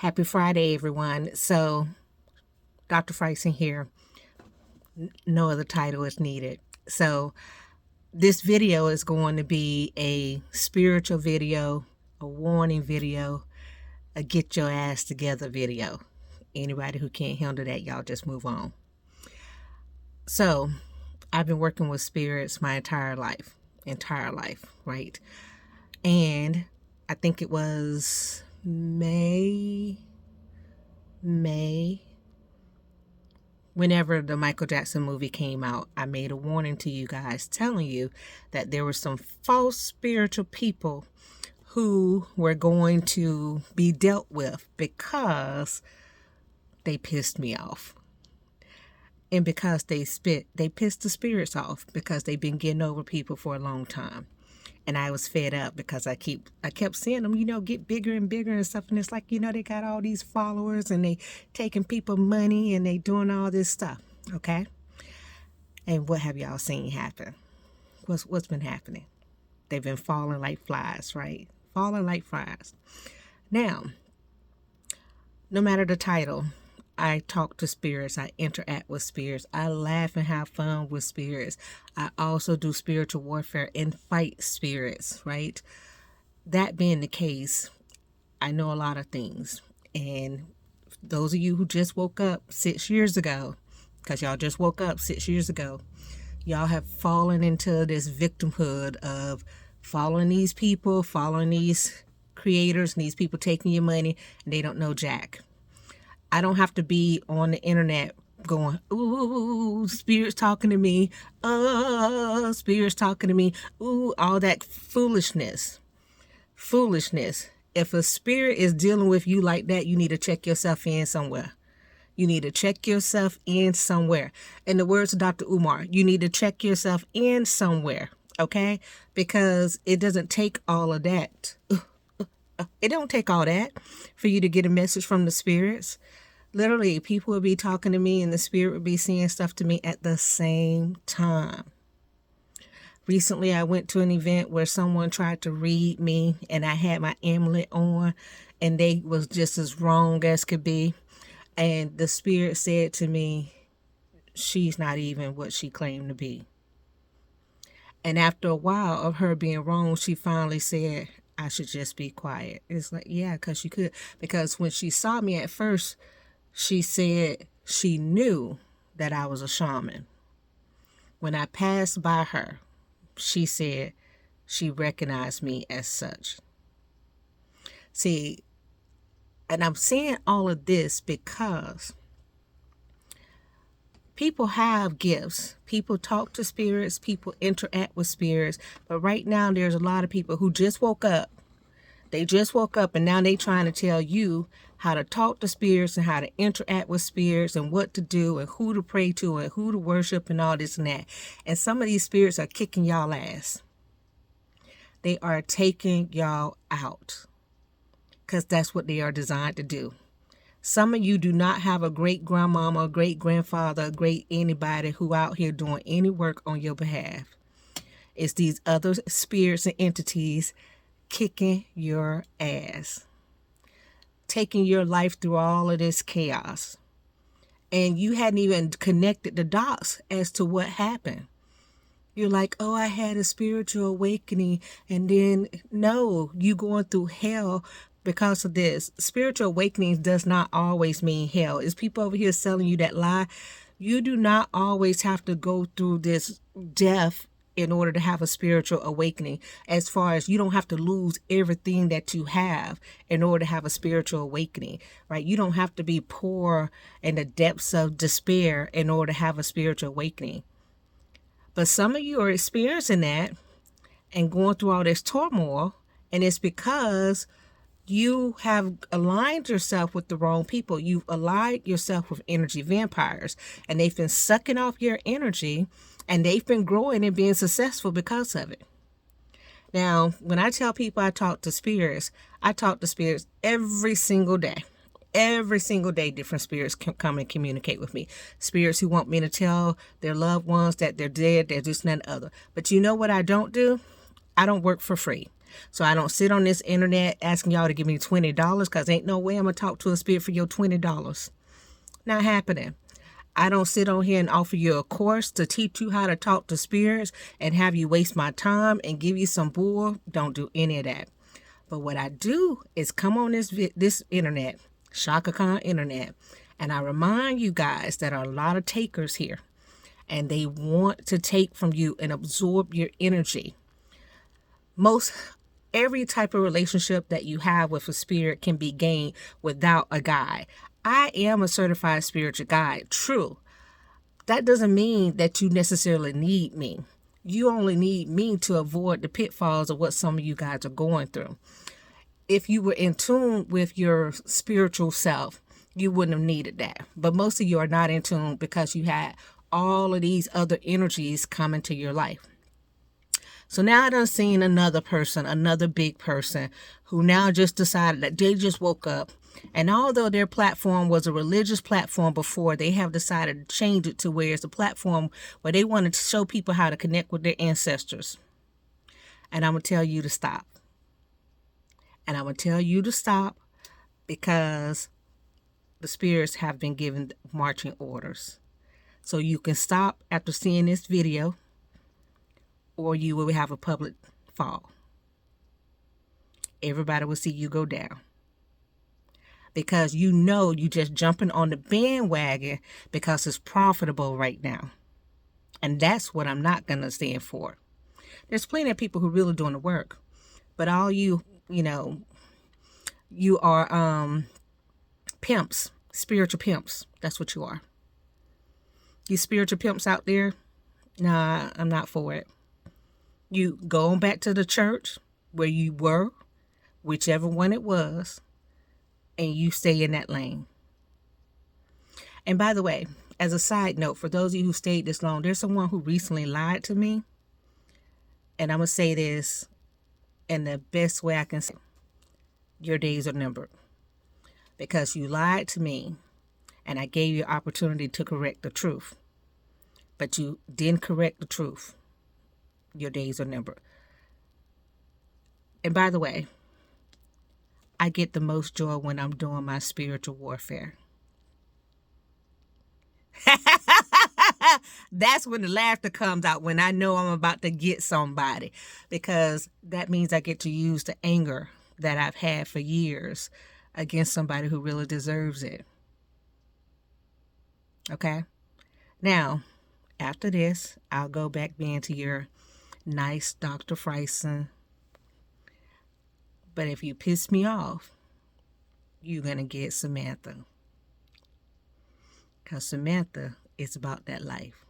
Happy Friday, everyone. So, Dr. Friesen here. No other title is needed. So, this video is going to be a spiritual video, a warning video, a get your ass together video. Anybody who can't handle that, y'all just move on. So, I've been working with spirits my entire life, right? And I think it was May, whenever the Michael Jackson movie came out, I made a warning to you guys telling you that there were some false spiritual people who were going to be dealt with because they pissed me off. And because they pissed the spirits off because they've been getting over people for a long time. And I was fed up because I kept seeing them, get bigger and bigger and stuff. And it's like, they got all these followers and they taking people money and they doing all this stuff. Okay. And what have y'all seen happen? What's been happening? They've been falling like flies, right? Falling like flies. Now, no matter the title, I talk to spirits. I interact with spirits. I laugh and have fun with spirits. I also do spiritual warfare and fight spirits, right? That being the case, I know a lot of things. And those of you who just woke up 6 years ago, because y'all just woke up 6 years ago, y'all have fallen into this victimhood of following these people, following these creators, and these people taking your money, and they don't know jack. I don't have to be on the internet going, ooh, spirits talking to me. Oh, spirits talking to me. Ooh, all that foolishness. If a spirit is dealing with you like that, you need to check yourself in somewhere. You need to check yourself in somewhere. In the words of Dr. Umar, you need to check yourself in somewhere, okay? Because it doesn't take all of that. It don't take all that for you to get a message from the spirits. Literally, people will be talking to me and the spirit will be saying stuff to me at the same time. Recently, I went to an event where someone tried to read me and I had my amulet on and they was just as wrong as could be. And the spirit said to me, she's not even what she claimed to be. And after a while of her being wrong, she finally said, I should just be quiet. It's like, yeah, because you could. Because when she saw me at first, she said she knew that I was a shaman. When I passed by her, she said she recognized me as such. See, and I'm saying all of this because people have gifts. People talk to spirits. People interact with spirits. But right now, there's a lot of people who just woke up. They just woke up and now they trying to tell you how to talk to spirits and how to interact with spirits and what to do and who to pray to and who to worship and all this and that. And some of these spirits are kicking y'all ass. They are taking y'all out because that's what they are designed to do. Some of you do not have a great grandmama, a great grandfather, a great anybody who out here doing any work on your behalf. It's these other spirits and entities kicking your ass, taking your life through all of this chaos. And you hadn't even connected the dots as to what happened. You're like, oh, I had a spiritual awakening. And then, no, you going through hell because of this. Spiritual awakenings does not always mean hell. It's people over here selling you that lie. You do not always have to go through this death in order to have a spiritual awakening. As far as you don't have to lose everything that you have in order to have a spiritual awakening, right? You don't have to be poor in the depths of despair in order to have a spiritual awakening. But some of you are experiencing that and going through all this turmoil, and it's because you have aligned yourself with the wrong people. You've aligned yourself with energy vampires, and they've been sucking off your energy, and they've been growing and being successful because of it. Now, when I tell people I talk to spirits every single day. Every single day, different spirits can come and communicate with me. Spirits who want me to tell their loved ones that they're dead, they're just none other. But you know what I don't do? I don't work for free. So I don't sit on this internet asking y'all to give me $20 because ain't no way I'm going to talk to a spirit for your $20. Not happening. I don't sit on here and offer you a course to teach you how to talk to spirits and have you waste my time and give you some bull. Don't do any of that. But what I do is come on this internet, Shaka Khan internet, and I remind you guys that are a lot of takers here, and they want to take from you and absorb your energy. Every type of relationship that you have with a spirit can be gained without a guide. I am a certified spiritual guide, true. That doesn't mean that you necessarily need me. You only need me to avoid the pitfalls of what some of you guys are going through. If you were in tune with your spiritual self, you wouldn't have needed that. But most of you are not in tune because you had all of these other energies come into your life. So now I done seen another person, another big person, who now just decided that they just woke up. And although their platform was a religious platform before, they have decided to change it to where it's a platform where they wanted to show people how to connect with their ancestors. And I'm going to tell you to stop. And I'm going to tell you to stop because the spirits have been given marching orders. So you can stop after seeing this video, or you will have a public fall. Everybody will see you go down. Because you know you just jumping on the bandwagon because it's profitable right now. And that's what I'm not going to stand for. There's plenty of people who are really doing the work. But all you are pimps, spiritual pimps. That's what you are. You spiritual pimps out there, nah, I'm not for it. You go on back to the church where you were, whichever one it was, and you stay in that lane. And by the way, as a side note, for those of you who stayed this long, there's someone who recently lied to me. And I'm going to say this in the best way I can say. Your days are numbered. Because you lied to me, and I gave you an opportunity to correct the truth. But you didn't correct the truth. Your days are numbered. And by the way, I get the most joy when I'm doing my spiritual warfare. That's when the laughter comes out, when I know I'm about to get somebody, because that means I get to use the anger that I've had for years against somebody who really deserves it. Okay? Now, after this, I'll go back being to your nice Dr. Friesen. But if you piss me off, you're going to get Samantha. Because Samantha is about that life.